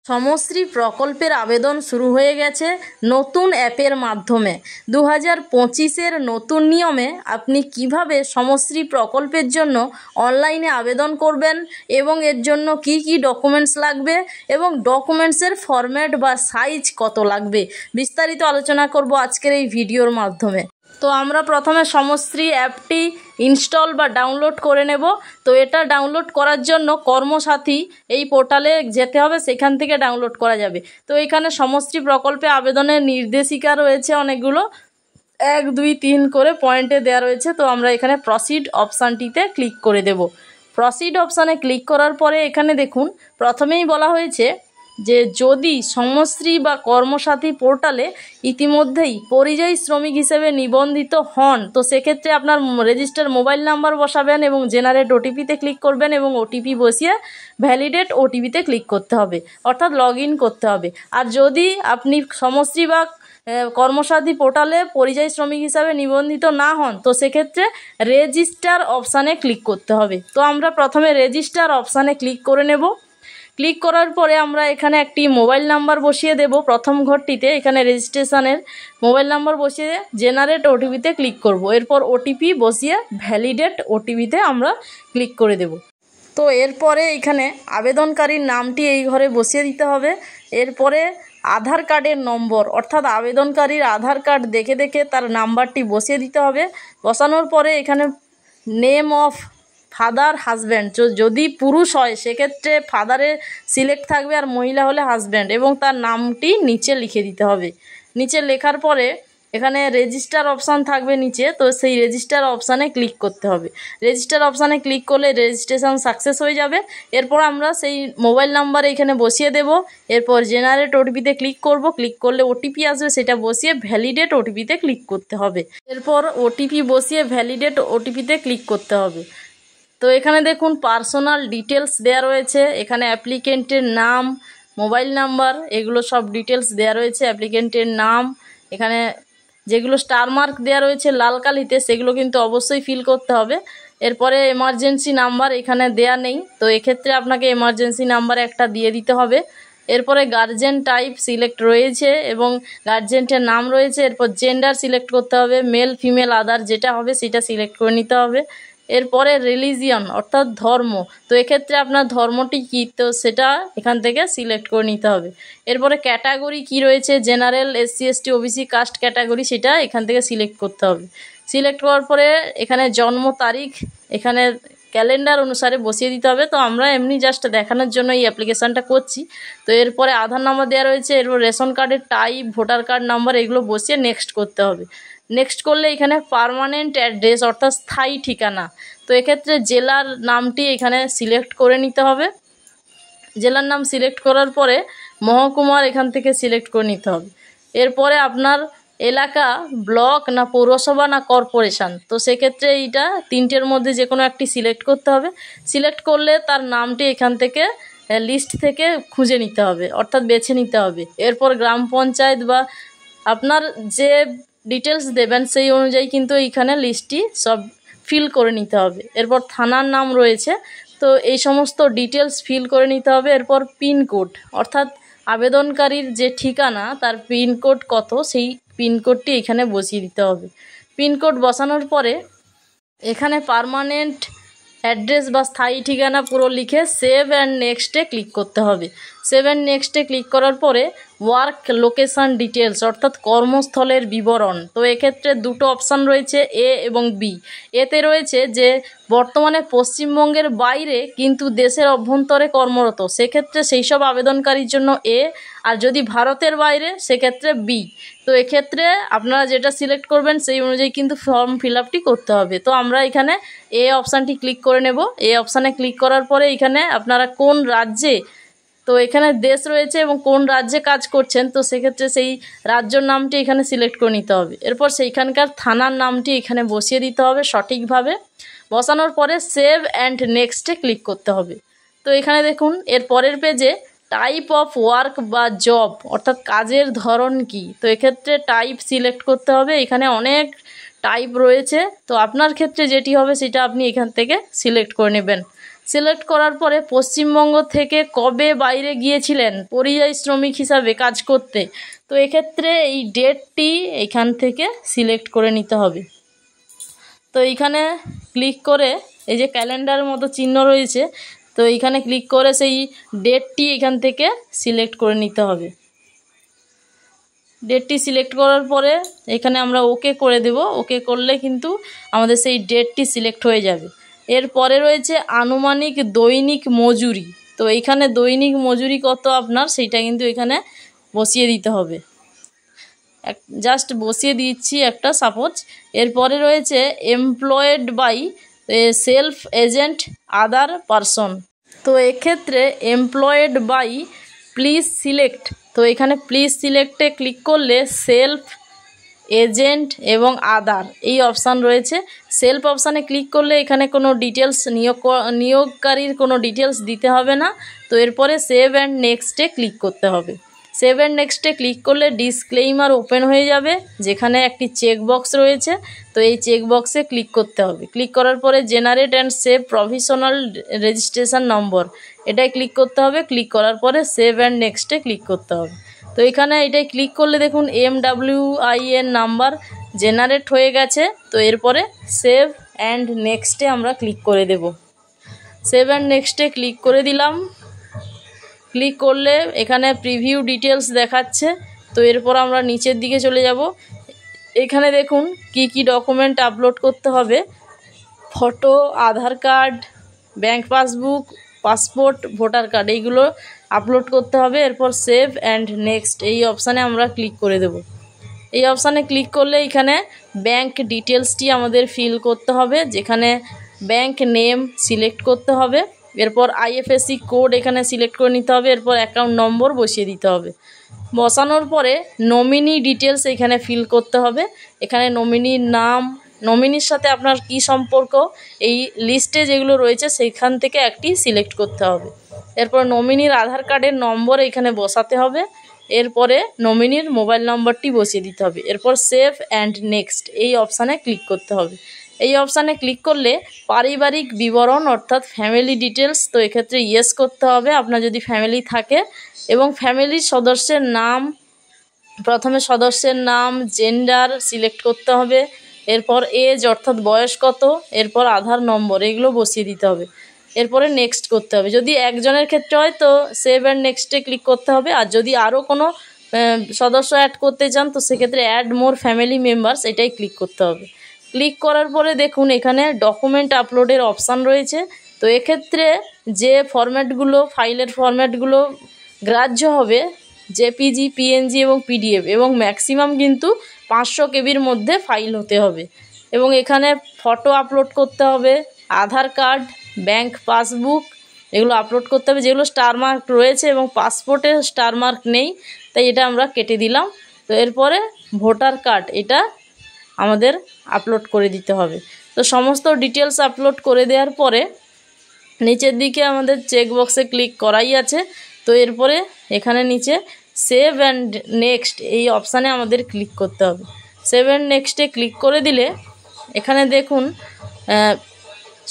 সমশ্রী প্রকল্পের আবেদন শুরু হয়ে গেছে নতুন অ্যাপের মাধ্যমে। 2025-এর নতুন নিয়মে আপনি কিভাবে সমশ্রী প্রকল্পের জন্য অনলাইনে আবেদন করবেন এবং এর জন্য কি কি ডকুমেন্টস লাগবে এবং ডকুমেন্টসের ফরম্যাট বা সাইজ কত লাগবে বিস্তারিত আলোচনা করব আজকের এই ভিডিওর মাধ্যমে। তো আমরা প্রথমে সমশ্রী অ্যাপটি ইনস্টল বা ডাউনলোড করে নেব। তো এটা ডাউনলোড করার জন্য কর্মসাথী এই পোর্টালে যেতে হবে, সেখান থেকে ডাউনলোড করা যাবে। তো এখানে সমশ্রী প্রকল্পে আবেদনের নির্দেশিকা রয়েছে অনেকগুলো, 1, 2, 3 করে পয়েন্টে দেওয়া রয়েছে। তো আমরা এখানে প্রসিড অপশানটিতে ক্লিক করে দেব। প্রসিড অপশানে ক্লিক করার পরে এখানে দেখুন প্রথমেই বলা হয়েছে যে যদি সমশ্রী বা কর্মসাথী পোর্টালে ইতিমধ্যেই পরিযায়ী শ্রমিক হিসেবে নিবন্ধিত হন তো সেক্ষেত্রে আপনার রেজিস্টার মোবাইল নাম্বার বসাবেন এবং জেনারেট ওটিপিতে ক্লিক করবেন এবং ওটিপি বসিয়ে ভ্যালিডেট ওটিপিতে ক্লিক করতে হবে, অর্থাৎ লগ ইন করতে হবে। আর যদি আপনি সমশ্রী বা কর্মসাথী পোর্টালে পরিযায়ী শ্রমিক হিসাবে নিবন্ধিত না হন তো সেক্ষেত্রে রেজিস্টার অপশানে ক্লিক করতে হবে। তো আমরা প্রথমে রেজিস্টার অপশানে ক্লিক করে নেব। ক্লিক করার পরে আমরা এখানে একটি মোবাইল নাম্বার বসিয়ে দেব। প্রথম ঘরটিতে এখানে রেজিস্ট্রেশনের মোবাইল নাম্বার বসিয়ে জেনারেট ওটিপিতে ক্লিক করব। এরপর ওটিপি বসিয়ে ভ্যালিডেট ওটিপিতে আমরা ক্লিক করে দেব। তো এরপরে এখানে আবেদনকারীর নামটি এই ঘরে বসিয়ে দিতে হবে। এরপরে আধার কার্ডের নম্বর, অর্থাৎ আবেদনকারীর আধার কার্ড দেখে দেখে তার নাম্বারটি বসিয়ে দিতে হবে। বসানোর পরে এখানে নেম অফ ফাদার হাজব্যান্ড, যদি পুরুষ হয় সেক্ষেত্রে ফাদারে সিলেক্ট থাকবে আর মহিলা হলে হাজব্যান্ড, এবং তার নামটি নিচে লিখে দিতে হবে। নিচে লেখার পরে এখানে রেজিস্টার অপশান থাকবে নিচে, তো সেই রেজিস্টার অপশানে ক্লিক করতে হবে। রেজিস্টার অপশানে ক্লিক করলে রেজিস্ট্রেশন সাকসেস হয়ে যাবে। এরপর আমরা সেই মোবাইল নাম্বার এখানে বসিয়ে দেব। এরপর জেনারেট ওটিপিতে ক্লিক করব। ক্লিক করলে ওটিপি আসবে, সেটা বসিয়ে ভ্যালিডেট ওটিপিতে ক্লিক করতে হবে। এরপর ওটিপি বসিয়ে ভ্যালিডেট ওটিপিতে ক্লিক করতে হবে। তো এখানে দেখুন পার্সোনাল ডিটেলস দেয়া রয়েছে, এখানে অ্যাপ্লিকেন্টের নাম, মোবাইল নাম্বার, এগুলো সব ডিটেলস দেয়া রয়েছে। অ্যাপ্লিকেন্টের নাম, এখানে যেগুলো স্টার মার্ক দেওয়া রয়েছে লাল কালিতে সেগুলো কিন্তু অবশ্যই ফিল করতে হবে। এরপরে এমার্জেন্সি নাম্বার এখানে দেয়া নেই, তো এক্ষেত্রে আপনাকে এমার্জেন্সি নাম্বার একটা দিয়ে দিতে হবে। এরপরে গার্জেন টাইপ সিলেক্ট রয়েছে এবং গার্জেন্টের নাম রয়েছে। এরপর জেন্ডার সিলেক্ট করতে হবে, মেল ফিমেল আদার যেটা হবে সেটা সিলেক্ট করে নিতে হবে। এরপরে রিলিজিয়ন অর্থাৎ ধর্ম, তো এক্ষেত্রে আপনার ধর্মটি কী তো সেটা এখান থেকে সিলেক্ট করে নিতে হবে। এরপরে ক্যাটাগরি কি রয়েছে, general, SC ST OBC caste category, সেটা এখান থেকে সিলেক্ট করতে হবে। সিলেক্ট করার পরে এখানে জন্ম তারিখ এখানে ক্যালেন্ডার অনুসারে বসিয়ে দিতে হবে। তো আমরা এমনি জাস্ট দেখানোর জন্য এই অ্যাপ্লিকেশানটা করছি। তো এরপরে আধার নাম্বার দেওয়া রয়েছে, এরপর রেশন কার্ডের টাইপ, ভোটার কার্ড নাম্বার এগুলো বসিয়ে নেক্সট করতে হবে। নেক্সট করলে এখানে পার্মানেন্ট অ্যাড্রেস অর্থাৎ স্থায়ী ঠিকানা, তো এক্ষেত্রে জেলার নামটি এখানে সিলেক্ট করে নিতে হবে। জেলার নাম সিলেক্ট করার পরে মহকুমার এখান থেকে সিলেক্ট করে নিতে হবে। এরপরে আপনার এলাকা ব্লক না পৌরসভা না কর্পোরেশন, তো সেক্ষেত্রে এইটা তিনটের মধ্যে যে কোনো একটি সিলেক্ট করতে হবে। সিলেক্ট করলে তার নামটি এখান থেকে লিস্ট থেকে খুঁজে নিতে হবে, অর্থাৎ বেছে নিতে হবে। এরপর গ্রাম পঞ্চায়েত বা আপনার যে ডিটেলস দেবেন সেই অনুযায়ী কিন্তু এইখানে লিস্টটি সব ফিল করে নিতে হবে। এরপর থানার নাম রয়েছে, তো এই সমস্ত ডিটেলস ফিল করে নিতে হবে। এরপর পিনকোড অর্থাৎ আবেদনকারীর যে ঠিকানা তার পিনকোড কত সেই পিনকোডটি এখানে বসিয়ে দিতে হবে। পিনকোড বসানোর পরে এখানে পার্মানেন্ট অ্যাড্রেস বা স্থায়ী ঠিকানা পুরো লিখে সেভ অ্যান্ড নেক্সটে ক্লিক করতে হবে। সেভ অ্যান্ড নেক্সটে ক্লিক করার পরে ওয়ার্ক লোকেশান ডিটেলস অর্থাৎ কর্মস্থলের বিবরণ, তো এক্ষেত্রে দুটো অপশান রয়েছে এ এবং বি। এতে রয়েছে যে বর্তমানে পশ্চিমবঙ্গের বাইরে কিন্তু দেশের অভ্যন্তরে কর্মরত, সেক্ষেত্রে সেই সব আবেদনকারীর জন্য এ, আর যদি ভারতের বাইরে সেক্ষেত্রে বি। তো এক্ষেত্রে আপনারা যেটা সিলেক্ট করবেন সেই অনুযায়ী কিন্তু ফর্ম ফিল আপটি করতে হবে। তো আমরা এখানে এ অপশানটি ক্লিক করে নেব। এ অপশানে ক্লিক করার পরে এখানে আপনারা কোন রাজ্যে, তো এখানে দেশ রয়েছে এবং কোন রাজ্যে কাজ করছেন, তো সেক্ষেত্রে সেই রাজ্যর নামটি এখানে সিলেক্ট করে নিতে হবে। এরপর সেইখানকার থানার নামটি এখানে বসিয়ে দিতে হবে সঠিকভাবে। বসানোর পরে সেভ অ্যান্ড নেক্সটে ক্লিক করতে হবে। তো এখানে দেখুন এর পরের পেজে টাইপ অফ ওয়ার্ক বা জব অর্থাৎ কাজের ধরন কি, তো এক্ষেত্রে টাইপ সিলেক্ট করতে হবে। এখানে অনেক টাইপ রয়েছে, তো আপনার ক্ষেত্রে যেটি হবে সেটা আপনি এখান থেকে সিলেক্ট করে নেবেন। সিলেক্ট করার পরে পশ্চিমবঙ্গ থেকে কবে বাইরে গিয়েছিলেন পরিযায়ী শ্রমিক হিসাবে কাজ করতে, তো এক্ষেত্রে এই ডেটটি এখান থেকে সিলেক্ট করে নিতে হবে। তো এইখানে ক্লিক করে এই যে ক্যালেন্ডারের মতো চিহ্ন রয়েছে, তো এইখানে ক্লিক করে সেই ডেটটি এখান থেকে সিলেক্ট করে নিতে হবে। ডেটটি সিলেক্ট করার পরে এখানে আমরা ওকে করে দেব। ওকে করলে কিন্তু আমাদের সেই ডেটটি সিলেক্ট হয়ে যাবে। এরপরে রয়েছে আনুমানিক দৈনিক মজুরি। তো এইখানে দৈনিক মজুরি কত আপনার সেইটা কিন্তু এখানে বসিয়ে দিতে হবে। জাস্ট বসিয়ে দিচ্ছি একটা সাপোজ। এরপরে রয়েছে employed by self agent other person. তো এক্ষেত্রে এমপ্লয়েড বাই প্লিজ সিলেক্ট, তো এখানে প্লিজ সিলেক্টে ক্লিক করলে সেলফ এজেন্ট এবং আদার এই অপশান রয়েছে। সেলফ অপশানে ক্লিক করলে এখানে কোনো ডিটেলস নিয়োগকারীর কোনো ডিটেলস দিতে হবে না। তো এরপরে সেভ অ্যান্ড নেক্সটে ক্লিক করতে হবে। সেভ অ্যান্ড নেক্সটে ক্লিক করলে ডিসক্লেইমার ওপেন হয়ে যাবে, যেখানে একটি চেকবক্স রয়েছে। তো এই চেকবক্সে ক্লিক করতে হবে। ক্লিক করার পরে generate and save provisional registration number এটাই ক্লিক করতে হবে। ক্লিক করার পরে সেভ অ্যান্ড নেক্সটে ক্লিক করতে হবে। তো এখানে এটাই ক্লিক করলে দেখুন MWIN নাম্বার জেনারেট হয়ে গেছে। তো এরপরে সেভ অ্যান্ড নেক্সটে আমরা ক্লিক করে দেব। সেভ অ্যান্ড নেক্সটে ক্লিক করে দিলাম। ক্লিক করলে এখানে প্রিভিউ ডিটেলস দেখাচ্ছে। তো এরপর আমরা নিচের দিকে চলে যাব। এখানে দেখুন কি কি ডকুমেন্ট আপলোড করতে হবে। Photo, Aadhaar card, bank passbook, passport, voter card এইগুলো আপলোড করতে হবে। এরপর সেভ অ্যান্ড নেক্সট এই অপশানে আমরা ক্লিক করে দেব। এই অপশানে ক্লিক করলে এখানে ব্যাংক ডিটেলসটি আমাদের ফিল করতে হবে, যেখানে ব্যাংক নেম সিলেক্ট করতে হবে। এরপর IFSC কোড এখানে সিলেক্ট করে নিতে হবে। এরপর অ্যাকাউন্ট নম্বর বসিয়ে দিতে হবে। বসানোর পরে নমিনি ডিটেলস এখানে ফিল করতে হবে। এখানে নমিনির নাম, নমিনির সাথে আপনার কি সম্পর্ক এই লিস্টে যেগুলো রয়েছে সেইখান থেকে একটি সিলেক্ট করতে হবে। এরপর নমিনির আধার কার্ডের নম্বর এখানে বসাতে হবে। এরপরে নমিনির মোবাইল নম্বরটি বসিয়ে দিতে হবে। এরপর সেভ অ্যান্ড নেক্সট এই অপশানে ক্লিক করতে হবে। এই অপশানে ক্লিক করলে পারিবারিক বিবরণ অর্থাৎ ফ্যামিলি ডিটেলস, তো এক্ষেত্রে ইয়েস করতে হবে আপনার যদি ফ্যামিলি থাকে। এবং ফ্যামিলির সদস্যের নাম, প্রথমে সদস্যের নাম, জেন্ডার সিলেক্ট করতে হবে। এরপর এজ অর্থাৎ বয়স কত, এরপর আধার নম্বর এগুলো বসিয়ে দিতে হবে। এরপরে নেক্সট করতে হবে। যদি একজনের ক্ষেত্রে হয় তো সেভ অ্যান্ড নেক্সটে ক্লিক করতে হবে। আর যদি আরও কোনো সদস্য অ্যাড করতে চান তো সেক্ষেত্রে অ্যাড মোর ফ্যামিলি মেম্বার্স এটাই ক্লিক করতে হবে। ক্লিক করার পরে দেখুন এখানে ডকুমেন্ট আপলোডের অপশান রয়েছে। তো এক্ষেত্রে যে ফরম্যাটগুলো, ফাইলের ফরম্যাটগুলো গ্রাহ্য হবে JPG, PNG এবং PDF, এবং ম্যাক্সিমাম কিন্তু 500 KBর মধ্যে ফাইল হতে হবে। এবং এখানে ফটো আপলোড করতে হবে, আধার কার্ড, ব্যাংক পাসবুক এগুলো আপলোড করতে হবে, যেগুলো স্টার মার্ক রয়েছে এবং পাসপোর্টে স্টার মার্ক নেই, তাই এটা আমরা কেটে দিলাম। তো এরপরে ভোটার কার্ড এটা আমাদের আপলোড করে দিতে হবে। তো সমস্ত ডিটেলস আপলোড করে দেওয়ার পরে নিচের দিকে আমাদের চেকবক্সে ক্লিক করাই আছে। তো এরপরে এখানে নিচে সেভ অ্যান্ড নেক্সট এই অপশানে আমাদের ক্লিক করতে হবে। সেভ অ্যান্ড নেক্সটে ক্লিক করে দিলে এখানে দেখুন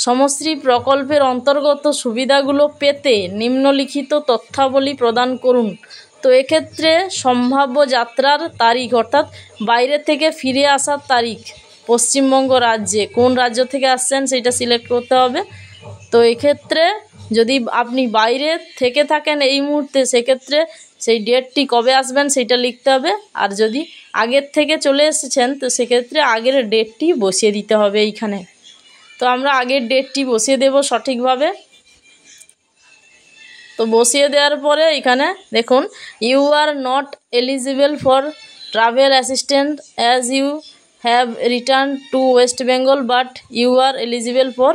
সমশ্রী প্রকল্পের অন্তর্গত সুবিধাগুলো পেতে নিম্নলিখিত তথ্যাবলী প্রদান করুন। তো এক্ষেত্রে সম্ভাব্য যাত্রার তারিখ অর্থাৎ বাইরে থেকে ফিরে আসার তারিখ, পশ্চিমবঙ্গ রাজ্যে কোন রাজ্য থেকে আসছেন সেটা সিলেক্ট করতে হবে। তো এক্ষেত্রে যদি আপনি বাইরে থেকে থাকেন এই মুহূর্তে সেক্ষেত্রে সেই ডেটটি কবে আসবেন সেটা লিখতে হবে। আর যদি আগের থেকে চলে এসেছেন তো সেক্ষেত্রে আগের ডেটটি বসিয়ে দিতে হবে এইখানে। তো আমরা আগের ডেটটি বসিয়ে দেব সঠিকভাবে। তো বসিয়ে দেওয়ার পরে এখানে দেখুন you are not eligible for travel assistant as you have return to West Bengal but you are eligible for.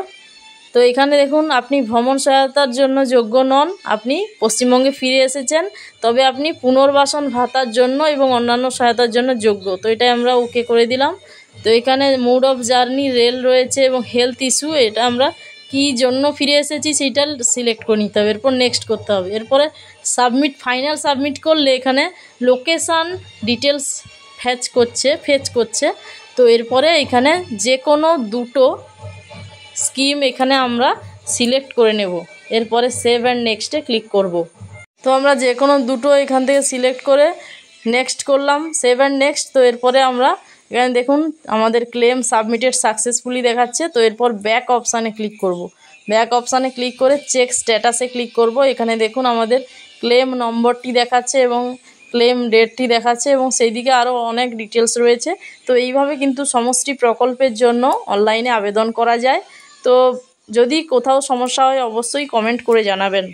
তো এখানে দেখুন আপনি ভ্রমণ সহায়তার জন্য যোগ্য নন, আপনি পশ্চিমবঙ্গে ফিরে এসেছেন, তবে আপনি পুনর্বাসন ভাতার জন্য এবং অন্যান্য সহায়তার জন্য যোগ্য। তো এটাই আমরা ওকে করে দিলাম। তো এখানে মোড অফ জার্নি রেল রয়েছে এবং হেলথ ইস্যু, এটা আমরা কী জন্য ফিরে এসেছি সেইটা সিলেক্ট করে নিতে হবে। এরপর নেক্সট করতে হবে। এরপরে সাবমিট, ফাইনাল সাবমিট করলে এখানে লোকেশান ডিটেলস ফেচ করছে। তো এরপরে এখানে যে কোনো দুটো স্কিম এখানে আমরা সিলেক্ট করে নেব। এরপরে সেভ অ্যান্ড নেক্সটে ক্লিক করব। তো আমরা যে কোনো দুটো এখান থেকে সিলেক্ট করে নেক্সট করলাম, সেভ অ্যান্ড নেক্সট। তো এরপরে আমরা এখানে দেখুন আমাদের ক্লেম সাবমিটেড সাকসেসফুলি দেখাচ্ছে। তো এরপর ব্যাক অপশানে ক্লিক করব। ব্যাক অপশানে ক্লিক করে চেক স্ট্যাটাসে ক্লিক করব। এখানে দেখুন আমাদের ক্লেম নম্বরটি দেখাচ্ছে এবং ক্লেম ডেটটি দেখাচ্ছে এবং সেই দিকে আরও অনেক ডিটেলস রয়েছে। তো এইভাবে কিন্তু সমষ্টি প্রকল্পের জন্য অনলাইনে আবেদন করা যায়। তো যদি কোথাও সমস্যা হয় অবশ্যই কমেন্ট করে জানাবেন।